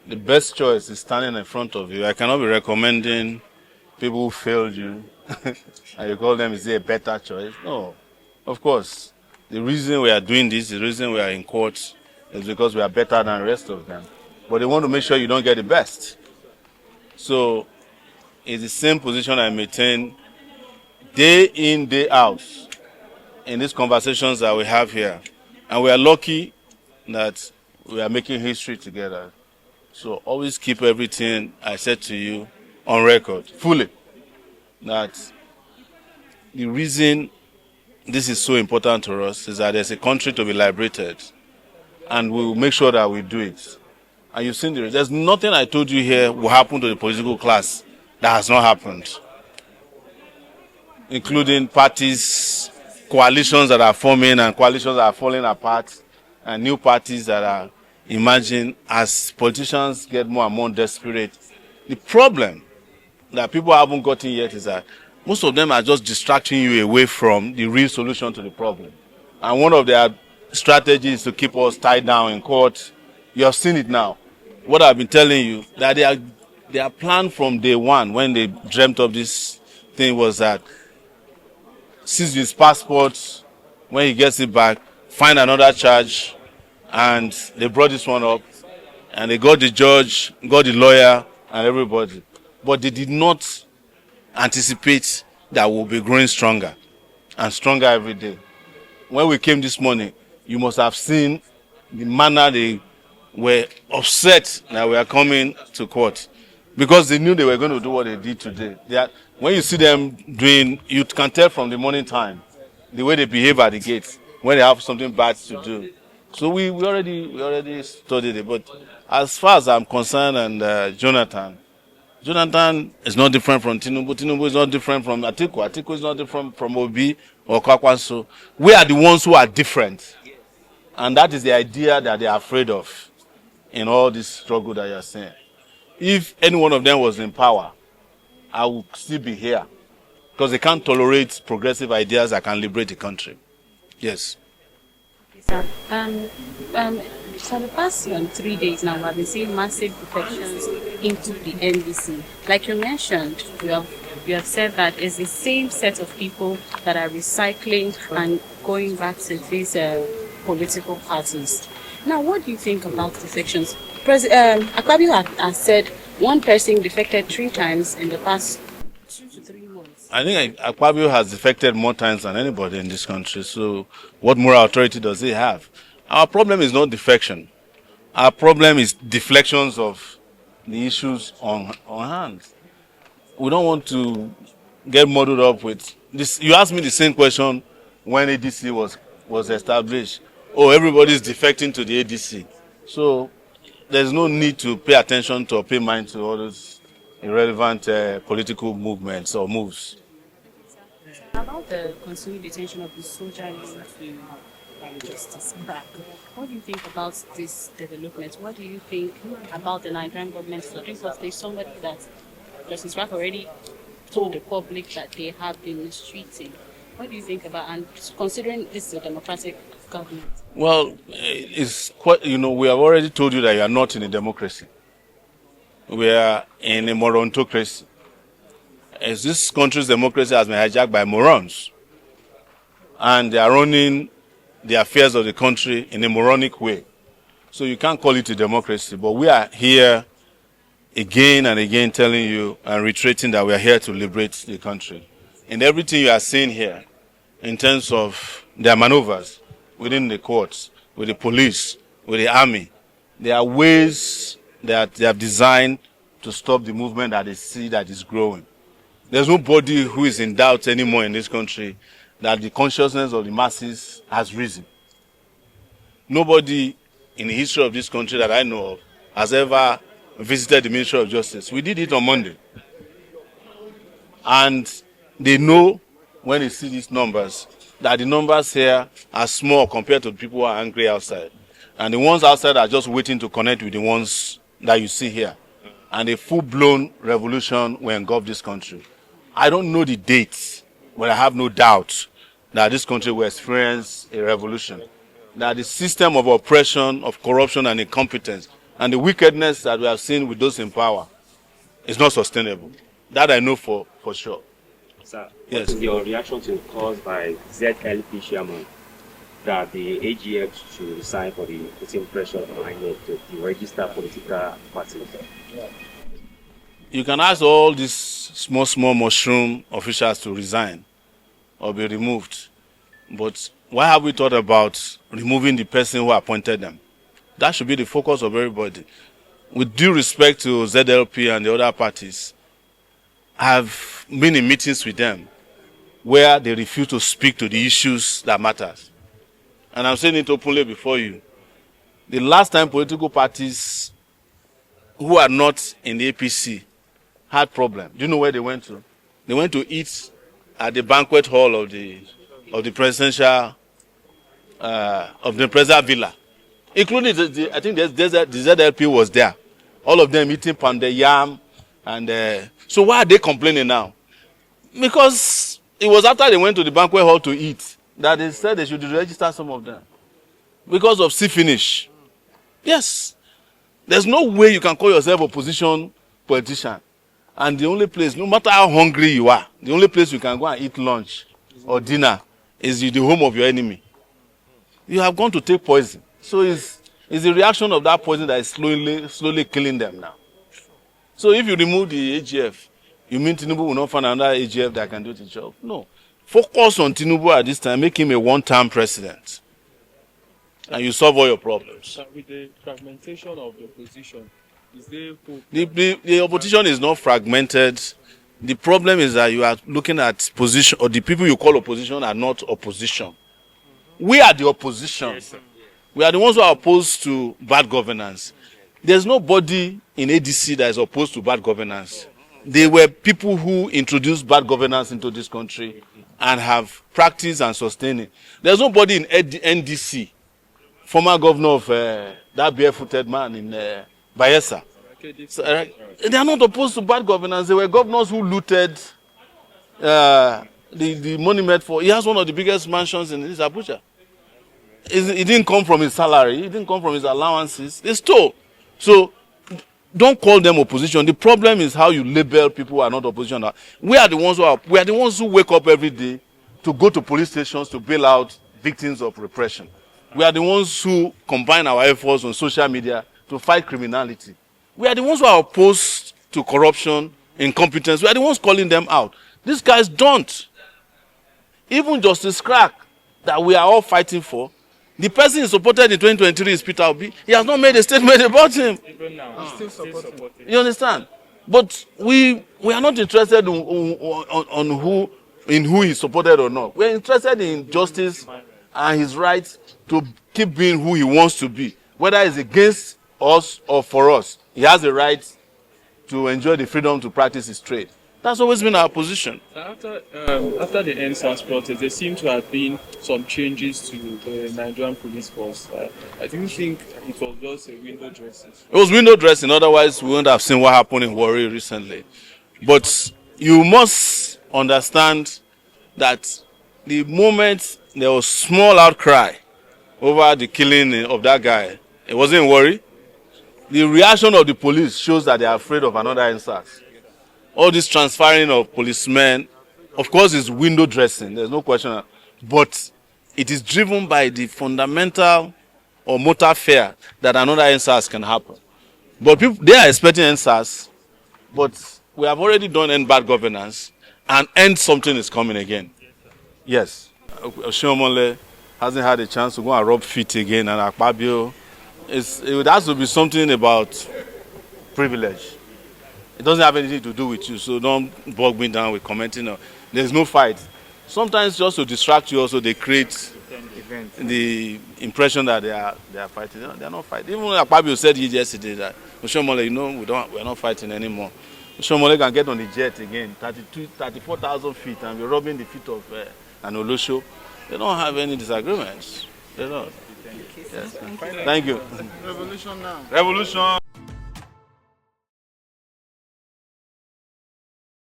the best choice is standing in front of you. I cannot be recommending people who failed you and you call them, is it a better choice? No. Of course, the reason we are doing this, the reason we are in court is because we are better than the rest of them. But they want to make sure you don't get the best. So it's the same position I maintain day in, day out in these conversations that we have here. And we are lucky that we are making history together. So always keep everything I said to you on record, fully. That the reason this is so important to us is that there's a country to be liberated. And we will make sure that we do it. And you've seen there's nothing I told you here will happen to the political class that has not happened. Including parties, coalitions that are forming and coalitions that are falling apart, and new parties that are emerging as politicians get more and more desperate. The problem that people haven't gotten yet is that most of them are just distracting you away from the real solution to the problem. And one of their strategies is to keep us tied down in court. You have seen it now. What I've been telling you, that their plan from day one when they dreamt of this thing was that seize his passport, when he gets it back, find another charge, and they brought this one up, and they got the judge, got the lawyer, and everybody. But they did not anticipate that we'll be growing stronger and stronger every day. When we came this morning, you must have seen the manner they were upset that we are coming to court, because they knew they were going to do what they did today. When you see them doing, you can tell from the morning time, the way they behave at the gate, when they have something bad to do. So we already studied it. But as far as I'm concerned, and Jonathan is not different from Tinubu. Tinubu is not different from Atiku. Atiku is not different from Obi or Kwakwanso. We are the ones who are different. And that is the idea that they are afraid of in all this struggle that you are seeing. If any one of them was in power, I would still be here, because they can't tolerate progressive ideas that can liberate the country. Yes. So, for the past 3 days now, we have been seeing massive defections into the NDC. Like you mentioned, you have said that it's the same set of people that are recycling and going back to these political parties. Now, what do you think about defections? Akpabio has said one person defected 3 times in the past 2 to 3 months. I think Akpabio has defected more times than anybody in this country. So what moral authority does he have? Our problem is not defection. Our problem is deflections of the issues on hand. We don't want to get muddled up with this. You asked me the same question when ADC was established. Oh, everybody's defecting to the ADC. So there's no need to pay attention to or pay mind to all those irrelevant political movements or moves. About the continued detention of the soldier to justice back, what do you think about this development? What do you think about the Nigerian government? Because there's somebody that Justice Rack already told the public that they have been mistreating. What do you think about, and considering this is a democratic government? Well, it's quite, we have already told you that you are not in a democracy. We are in a MORONTOCRACY. As this country's democracy has been hijacked by morons, and they are running the affairs of the country in a moronic way. So you can't call it a democracy, but we are here again and again telling you and reiterating that we are here to liberate the country. And everything you are seeing here, in terms of their maneuvers within the courts, with the police, with the army, there are ways that they have designed to stop the movement that they see that is growing. There's nobody who is in doubt anymore in this country that the consciousness of the masses has risen. Nobody in the history of this country that I know of has ever visited the Ministry of Justice. We did it on Monday. And they know when they see these numbers that the numbers here are small compared to the people who are angry outside. And the ones outside are just waiting to connect with the ones that you see here. And a full-blown revolution will engulf this country. I don't know the dates, but I have no doubt that this country will experience a revolution. That the system of oppression, of corruption and incompetence and the wickedness that we have seen with those in power is not sustainable. That I know for sure. Sir, yes. What is your reaction to the cause by ZLP chairman that the AGF should resign for the putting pressure on INEC to register political parties? You can ask all these small mushroom officials to resign or be removed. But why have we thought about removing the person who appointed them? That should be the focus of everybody. With due respect to ZLP and the other parties, I have been in meetings with them where they refuse to speak to the issues that matters. And I'm saying it openly before you. The last time political parties who are not in the APC had problems, do you know where they went to? They went to eat at the banquet hall of the presidential villa, including I think the ZLP was there. All of them eating pounded yam, and so why are they complaining now? Because it was after they went to the banquet hall to eat that they said they should register some of them because of see finish. Yes, there's no way you can call yourself opposition politician, and the only place, no matter how hungry you are, the only place you can go and eat lunch or dinner is the home of your enemy. You have gone to take poison, so it's the reaction of that poison that is slowly killing them now. So if you remove the AGF, you mean Tinubu will not find another AGF that can do the job? No. Focus on Tinubu at this time, make him a one-term president, and you solve all your problems. With the fragmentation of the opposition, is there hope? The opposition is not fragmented. The problem is that you are looking at position, or the people you call opposition are not opposition. We are the opposition. Yes, we are the ones who are opposed to bad governance. There's nobody in ADC that is opposed to bad governance. They were people who introduced bad governance into this country and have practiced and sustained it. There's nobody in NDC, former governor of that barefooted man in Bayelsa. So, they are not opposed to bad governance. They were governors who looted the monument for. He has one of the biggest mansions in this Abuja. It didn't come from his salary. It didn't come from his allowances. They stole. So don't call them opposition. The problem is how you label people who are not opposition. We are the ones who wake up every day to go to police stations to bail out victims of repression. We are the ones who combine our efforts on social media to fight criminality. We are the ones who are opposed to corruption, incompetence. We are the ones calling them out. These guys don't. Even Justice Crack, that we are all fighting for, the person he supported in 2023 is Peter Obi. He has not made a statement about him. Even now, still supporting. You understand? But we are not interested in who he supported or not. We are interested in justice and his right to keep being who he wants to be, whether it's against us or for us. He has the right to enjoy the freedom to practice his trade. That's always been our position. After the NSAS protest, there seem to have been some changes to the Nigerian police force. I didn't think it was just a window dressing. It was window dressing, otherwise we wouldn't have seen what happened in Warri recently. But you must understand that the moment there was small outcry over the killing of that guy, it wasn't in Warri. The reaction of the police shows that they are afraid of another NSAS. All this transferring of policemen, of course, is window dressing. There's no question. But it is driven by the fundamental or motor fear that another NSAS can happen. But people, they are expecting NSAS, but we have already done end bad governance, and end something is coming again. Yes. Oshiomhole hasn't had a chance to go and rub feet again, and Akpabio, it has to be something about privilege. It doesn't have anything to do with you, so don't bog me down with commenting. There's no fight. Sometimes just to distract you also, they create the impression that they are fighting. They are not fighting. Even Akpabio said yesterday that Oshiomhole, we're not fighting anymore. Oshiomhole can get on the jet again, 34,000 feet, and be rubbing the feet of an Olosho. They don't have any disagreements. They don't. Yes. Thank you. Revolution now. Revolution.